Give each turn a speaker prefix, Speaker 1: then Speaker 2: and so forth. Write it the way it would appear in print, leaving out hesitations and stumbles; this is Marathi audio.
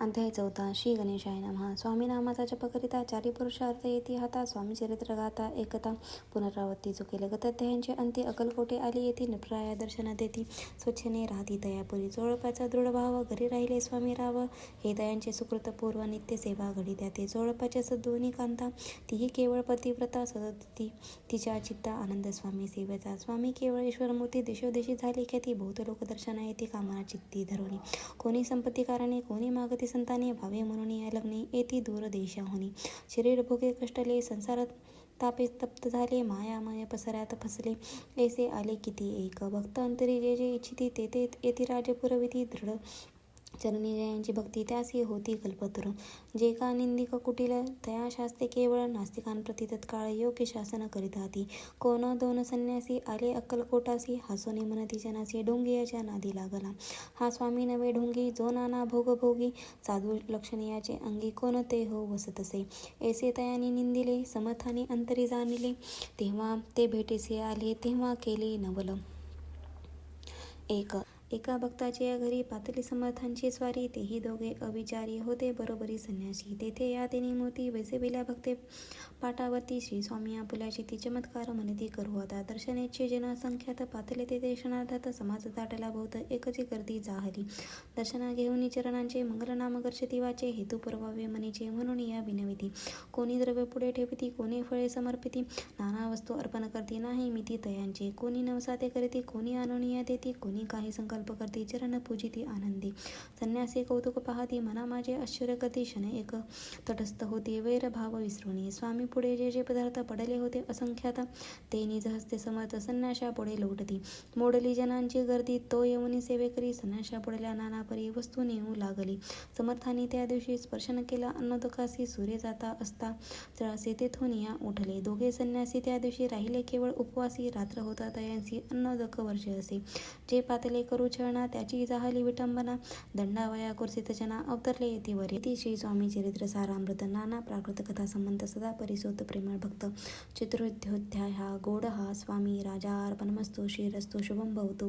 Speaker 1: अध्याय 14 श्री गणेशाय नमः. स्वामी नामाचा जप करिता चारी पुरुषार्थ येती हाता. स्वामी चरित्र गाता एकता पुनरावृत्ती चुकेल गताध्यायांचे अंती. अकलकोटे आली येती नटराया दर्शन देती. स्वच्छने राहती तयापुरी चोळपाचा दृढ भाव. घरी राहिले स्वामी राव हे दयांचे सुकृत पूर्व. नित्य सेवा घडी त्याते चोळपाच्या सद्गुणी कांता. तीही केवळ पतिव्रता सदती तिच्या चित्ता आनंद स्वामी सेवेचा. स्वामी केवळ ईश्वरमूर्ती देशोदेशी झाली ख्याती. बहुत लोक दर्शना येती कामना चित्ती धरुनी. कोणी संपत्ती कारणे कोणी मागती संताने. भावे म्हणून या लग्नी येती दूर देशाहुनी. शरीर भोगे कष्टले संसारात तापे तप्त झाले. मायामय पसऱ्यात फसले ऐसे आले किती एक. भक्त अंतरी जे जे इच्छिती ते ते येती राज पुरविती. दृढ चरणी जयांची भक्ती त्यासी होती कल्पतरू. जे का निंदिक कुटील तया शास्ते केवळ. नास्तिकांप्रती तत्काळ योग्य शासन करीत हाती. कोण दोन संन्यासी आले अक्कलकोटासी. हसोनी म्हणती जनासी ढोंगियाच्या नादी लागला. हा स्वामी नवे ढोंगी जो नाना भोग भोगी. साधू लक्षणीयाचे अंगी कोण ते हो वसतसे. ऐसे तयानी निंदिले समर्थानी अंतरी जाणिले. तेव्हा ते भेटीसे आले तेव्हा केले नवल. एका भक्ताचे या घरी पातळी समर्थांची स्वारी. तेही दोघे अविचारी होते बरोबरी संन्यासी. तेथे या तिनी मोती बैसविल्या भक्ते पाटावरती. श्री स्वामी आपुल्याची ती चमत्कार म्हणती करू आता. दर्शनेच्छे जन असंख्यात पातले तेथे क्षणार्धात. समाज दाटला बहुत एकची गर्दी जाहली. दर्शना घेऊन चरणांचे मंगलनाम गर्जती वाचे. हेतू पुरवावे मनीचे म्हणून या बिनविती. कोणी द्रव्य पुढे ठेविती कोणी फळे समर्पिती. नाना वस्तू अर्पण करती नाही मिती तयांचे. कोणी नवसाते करीती कोणी आणूनिया देती. कोणी काही संकल्प करती चरण पूजिती आनंदी. संन्यासी कौतुक पाहती मना माझे आश्चर्य करती. क्षण एक तटस्थ होती वैर भाव विसरुनी. स्वामी पुढे जे जे पदार्थ पडले होते असंख्यात ते निज हस्ते समर्थ संन्याशा पुढे लोटती. मोडली जनांची गर्दी तो येऊनी सेवेकरी. संन्याशा पुढल्या नाना परी वस्तू नेऊ लागली. समर्थांनी त्या दिवशी स्पर्शन केला अन्नोदकासी. सूर्य जाता असता जळासे तेथून या उठले. दोघे संन्यासी त्या दिवशी राहिले केवळ उपवासी. रात्र होता तयांसी अन्नोदक वर्ष असे. जे पातले करू छळना त्याची जाहली विटंबना. दंडावया कुर्सित जना अवतरले येतीवरी. इति श्री स्वामी चरित्र सारामृत. नाना प्राकृत कथा संबंध सदा परिसोत प्रेमळ भक्त. चतुर्थोध्याय. गोड हा स्वामी राजा अर्पणमस्तु. श्रीरस्तु शुभम भवतु.